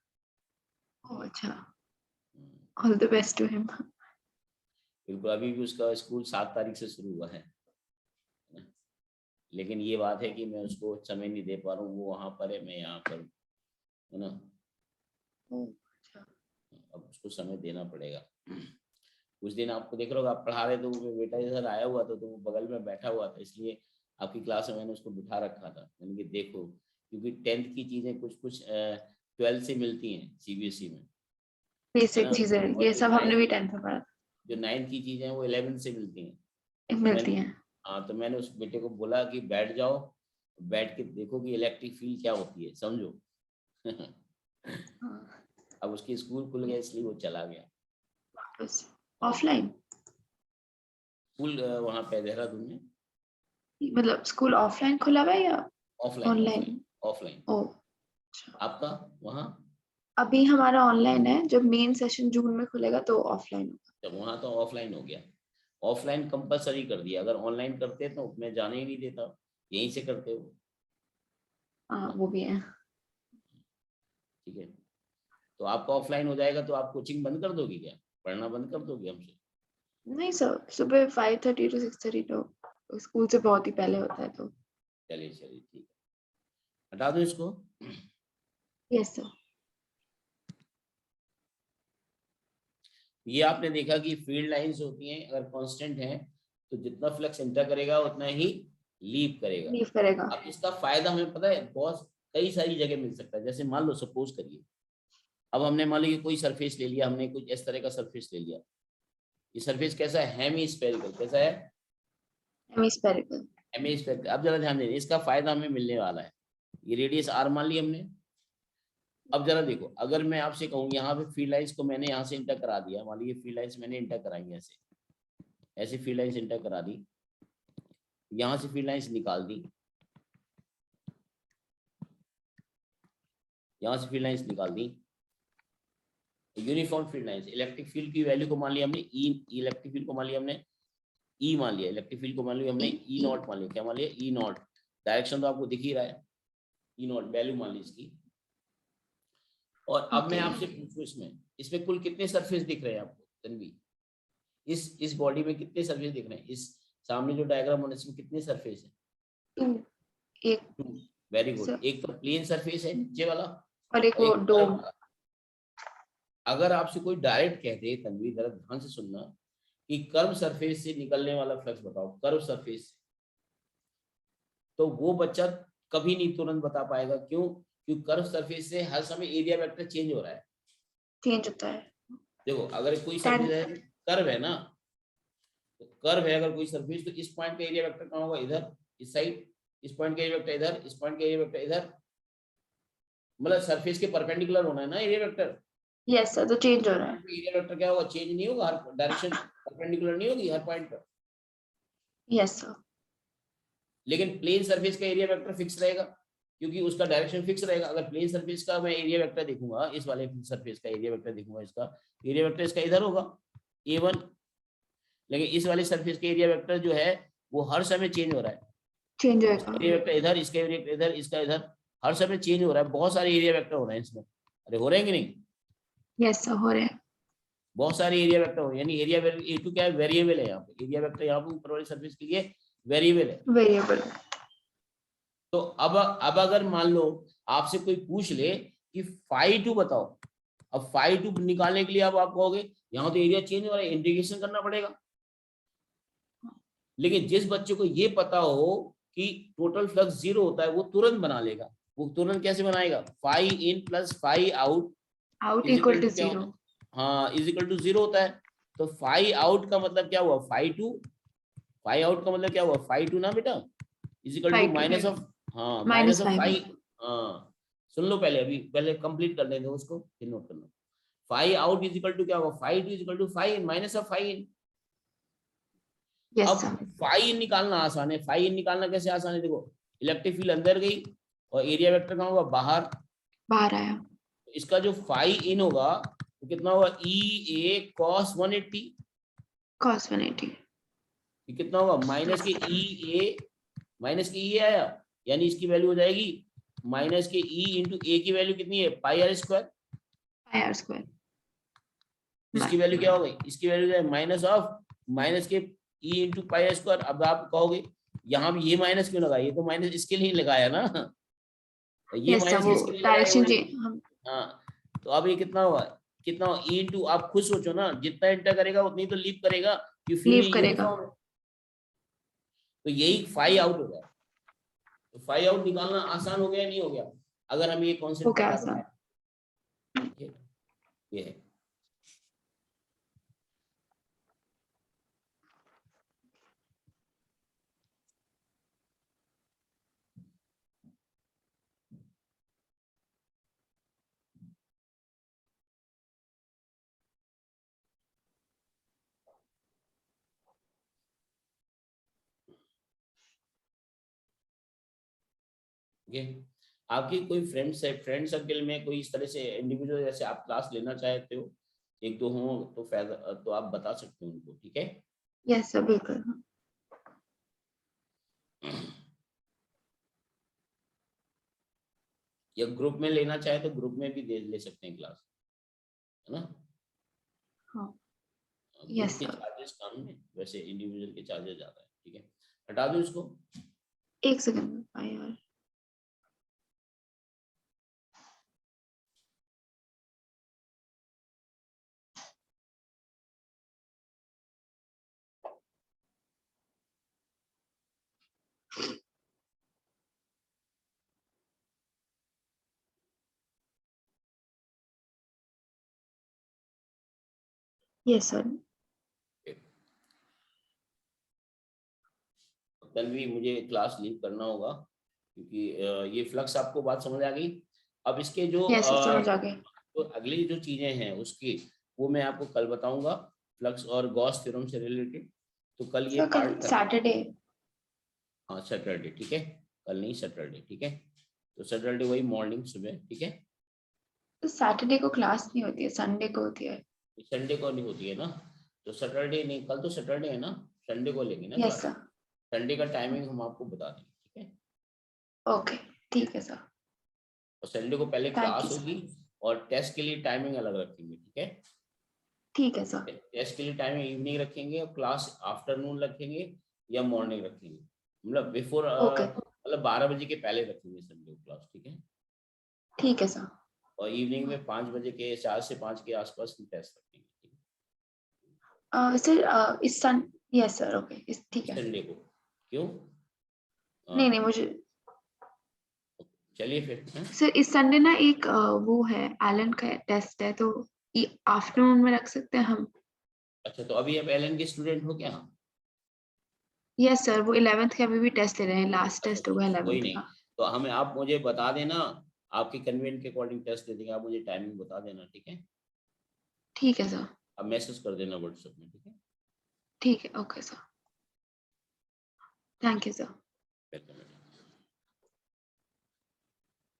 Oh, अच्छा। All the best to him. बिल्कुल, अभी भी उसका स्कूल 7 तारीख से शुरू हुआ है। लेकिन ये बात है कि मैं उसको समय नहीं दे पा रहा हूँ, वो वहां पर है, मैं यहाँ पर, है ना। अच्छा। अब उसको समय देना पड़ेगा। उस दिन आपको देख रहे हो, आप पढ़ा रहे थे, वो बेटा इधर आया हुआ था, तो वो बगल में बैठा हुआ था, इसलिए आपकी क्लास में मैंने उसको बिठा रखा था। मैंने कि देखो, क्योंकि 10th की चीजें कुछ कुछ 12th से मिलती हैं सीबीएसई में, है बेसिक ना। चीजें और ये जो सब हमने भी 9th 10th में पढ़ा जो 9th की चीजें हैं वो 11th से मिलती हैं। तो मिलती मैंने, हैं। हाँ, तो मैंने उस बेटे को बोला कि बैठ जाओ, बैठ के देखो कि इलेक्ट्रिक फील्ड क्या होती है, समझो। हाँ, अब उसकी स्कूल खुल गया, इसलिए वो चला गया। बस ऑफलाइन, स्कूल वहाँ पे देहरादून में। मतलब स्कूल ऑफलाइन खुला हुआ है या ऑफलाइन, ऑफलाइन, ऑनलाइन? ऑफलाइन। ओ अच्छा। आपका वहाँ? अभी हमारा ऑनलाइन है, जब मेन सेशन जून में खुलेगा तो ऑफलाइन होगा। जब वहाँ तो ऑफलाइन हो गया, ऑफलाइन कंपलसरी कर दिया। अगर ऑनलाइन करते तो मैं जाने ही नहीं देता, यहीं से करते हो, हाँ वो भी है। ठीक है। तो आपका ऑफलाइन हो जाएगा तो आप कोचिंग बंद कर दोगे क्या, पढ़ना बंद कर दोगे हमसे? नहीं सर, सुबह 5:30 to 6:30 तो स्कूल से बहुत ही पहले होता है तो। चलिए चलिए, ठीक है, हटा दो इसको। Yes sir. ये आपने देखा कि फील्ड लाइंस होती हैं, अगर कांस्टेंट हैं तो जितना फ्लक्स एंटर करेगा उतना ही लीव करेगा। लीव करेगा। अब इसका फायदा हमें पता है, बहुत कई सारी जगह मिल सकता है। जैसे मान लो, सपोज करिए, अब हमने मान लो ये कोई सरफेस ले लिया, हमने कुछ इस तरह का सरफेस ले लिया। ये सरफेस कैसा है? Hemispherical. कैसा है? हेमिस्फेरिकल। Hemispherical. अब जरा ध्यान देना, इसका फायदा हमें मिलने वाला है। ये रेडियस आर मान ली हमने। अब जरा देखो, अगर मैं आपसे कहूँ यहाँ पे फील्ड लाइंस को मैंने यहाँ से इंटर करा दिया, मान लीजिए फील्ड लाइंस मैंने इंटर कराई, ऐसे ऐसे फील्ड लाइंस इंटर करा दी, यहाँ से फील्ड लाइंस निकाल दी, यहाँ से फील्ड लाइंस निकाल दी, uniform field lines. Electric field की वैल्यू को मान लिया हमने ई, इलेक्ट्रिक फील्ड को मान लिया हमने ई मान लिया, इलेक्ट्रिक फील्ड को मान लिया हमने ई नॉट मान लिया। क्या मान लिया? ई नॉट। डायरेक्शन तो आपको दिख ही रहा है, ई नॉट वैल्यू मान ली इसकी। और अब मैं आपसे पूछूं, इसमें इसमें कुल कितने सरफेस दिख रहे हैं आपको तन्वी? इस बॉडी में कितने सरफेस दिख रहे हैं? इस सामने जो डायग्राम है इसमें कितने सरफेस है? 2, एक 2। Very good. सर, एक तो प्लेन सरफेस है नीचे वाला, और एक और वो एक कर्व डोम। वाला। अगर आपसे कोई डायरेक्ट कहते, तन्वी जरा ध्यान से सुनना, कि कर्व सरफेस से निकलने वाला फ्लक्स बताओ, कर्व सरफेस से, तो वो बच्चा कभी नहीं तुरंत बता पाएगा। क्यों? क्योंकि कर्व सरफेस से हर समय एरिया वेक्टर चेंज हो रहा है। चेंज होता है। देखो, अगर कोई tan सरफेस है, कर्व है ना, तो कर्व है अगर कोई सरफेस, तो इस पॉइंट का एरिया वेक्टर कहाँ होगा? इधर, इस साइड। इस पॉइंट का एरिया वेक्टर इधर, इस पॉइंट का एरिया वेक्टर इधर। मतलब सरफेस के परपेंडिकुलर होना है ना एरिया वेक्टर। यस सर, तो चेंज हो रहा है। एरिया वेक्टर क्या होगा? चेंज नहीं होगा, हर डायरेक्शन परपेंडिकुलर नहीं होगी हर पॉइंट पर। Yes sir. लेकिन प्लेन सरफेस का एरिया वेक्टर फिक्स रहेगा, क्योंकि उसका डायरेक्शन फिक्स रहेगा। अगर प्लेन सरफेस का मैं एरिया वेक्टर देखूंगा, इस वाले सरफेस का एरिया वेक्टर देखूंगा, इसका एरिया वेक्टर इसका इधर होगा, A1। लेकिन इस वाले सरफेस का एरिया वेक्टर जो है वो हर समय चेंज हो रहा है। चेंज इसका होएगा। एरिया वेक्टर इधर, इसका एरिया वेक्टर इधर, इसका इधर, हर समय चेंज हो रहा है। बहुत सारे एरिया वेक्टर हो रहे हैं इसमें। अरे हो रहे हैं कि नहीं? यस सर, हो रहे हैं। बहुत सारे एरिया वेक्टर हो रहे हैं, यानी एरिया A2 क्या है? वेरिएबल है। यहाँ पे एरिया वेक्टर यहाँ पे ऊपर वाली सरफेस के लिए वेरिएबल है। वेरिएबल। तो अब अगर मान लो आपसे कोई पूछ ले कि φ2 बताओ, अब φ2 निकालने के लिए अब आप कहोगे यहाँ तो एरिया चेंज हो रहा है, इंटीग्रेशन करना पड़ेगा। लेकिन जिस बच्चे को ये पता हो कि टोटल फ्लक्स 0 होता है, वो तुरंत बना लेगा। वो तुरंत कैसे बनाएगा? φ in प्लस φ out out is equal equal to to क्या होता 0। है? हाँ, इज इक्वल टू 0 होता है। तो φ out का मतलब क्या हुआ? φ2। φ out का मतलब क्या हुआ? φ2 ना बेटा, is equal to 5 minus of, हाँ, माइनस माइनस ऑफ 5। फाइव। हाँ, सुन लो पहले, अभी पहले कंप्लीट कर लेते हैं उसको, फिर नोट करना। Five out is equal to क्या होगा? 5 is equal to 5 minus of 5। Yes अब सर। 5 निकालना आसान है। 5 निकालना कैसे आसान है? देखो, इलेक्ट्रिक फील्ड अंदर गई और एरिया वेक्टर कहाँ होगा? बाहर। बाहर आया। इसका जो 5 इन होगा तो कितना होगा? E a cos 180। cos 180। ये कितना होगा? Minus k E a, minus k E आया, यानी इसकी वैल्यू हो जाएगी माइनस के E इंटू ए की वैल्यू कितनी है? Pi r square. Pi r square. इसकी वैल्यू क्या हो गई? इसकी वैल्यू है minus of minus k E into pi square. अब आप कहोगे यहाँ भी ये माइनस क्यों लगाया, ये तो माइनस इसके लिए लगाया ना, ये यस सर, माइनस वो इसके लिए लगाया डायरेक्शन हुआ है। चेंज हम। हाँ, तो अब ये कितना हुआ, कितना ई इंटू, आप खुद सोचो ना, जितना एंटर करेगा उतनी तो लीप करेगा, ये फिर भी लीव करेगा। यूनिफॉर्म है, तो यही 5 आउट हो गया। तो 5 आउट निकालना आसान हो गया, नहीं हो गया, अगर हम ये हो कॉन्सेप्ट गया बता सर। दें। ये है। ओके, आपकी कोई फ्रेंड्स है, फ्रेंड सर्कल में कोई इस तरह से इंडिविजुअल जैसे आप क्लास लेना चाहते हो, एक दो हो तो फायदा, तो आप बता सकते हो उनको, ठीक है। यस सर, बिल्कुल। या ग्रुप में लेना चाहे तो ग्रुप में भी ले सकते हैं क्लास, है ना। हाँ। ग्रुप यस के सर। चार्जेस कम है, वैसे इंडिविजुअल के चार्जेस ज्यादा है, ठीक है। हटा दूं इसको। एक सेकंड यार। Yes sir. कल भी मुझे क्लास लीव करना होगा, क्योंकि ये फ्लक्स आपको बात समझ आ गई। अब इसके जो यस सर, समझ आ गए। तो अगली जो चीजें हैं उसकी, वो मैं आपको कल बताऊंगा, फ्लक्स और गॉस थ्योरम से रिलेटेड। तो कल ये सर कल पार्ट, सैटरडे। हाँ सैटरडे, ठीक है, कल नहीं सैटरडे, ठीक है। तो सैटरडे वही मॉर्निंग सुबह, ठीक है। तो सैटरडे को क्लास नहीं होती है, संडे को होती है। संडे को नहीं होती है ना, तो सैटरडे नहीं, कल तो सैटरडे है ना, संडे को लेंगे ना यस क्लास। सर। संडे का टाइमिंग हम आपको बता देंगे, ठीक है। ओके, ठीक है सर। और संडे को पहले थैंक क्लास यू सर। होगी, और टेस्ट के लिए टाइमिंग अलग रखेंगे, ठीक है। ठीक है सर। टेस्ट के लिए टाइमिंग इवनिंग रखेंगे, और क्लास आफ्टरनून रखेंगे या मॉर्निंग रखेंगे, मतलब बिफोर, ओके, मतलब 12 बजे के पहले रखेंगे संडे को क्लास, ठीक है। ठीक है सर। और इवनिंग में 5 बजे के, 4 से 5 के आसपास हम टेस्ट रखेंगे, ठीक सर इस सन यस सर, ओके, इस ठीक है, है। संडे को। क्यों? नहीं नहीं, मुझे चलिए फिर, हैं? सर इस संडे ना एक वो है, एलन का टेस्ट है, तो आफ्टरनून में रख सकते हैं हम। अच्छा, तो अभी आप एलएन के स्टूडेंट हो क्या? यस सर, वो 11th के अभी भी टेस्ट ले रहे हैं, लास्ट अच्छा टेस्ट अच्छा होगा अच्छा, कोई 11th नहीं, का। तो हमें आप मुझे बता देना, आपके कन्वीनियंट के अकॉर्डिंग टेस्ट दे देंगे, आप मुझे टाइमिंग बता देना, ठीक है। ठीक है सर। आप मैसेज कर देना व्हाट्सएप में, ठीक है। ठीक है, okay sir. Thank you sir. Welcome.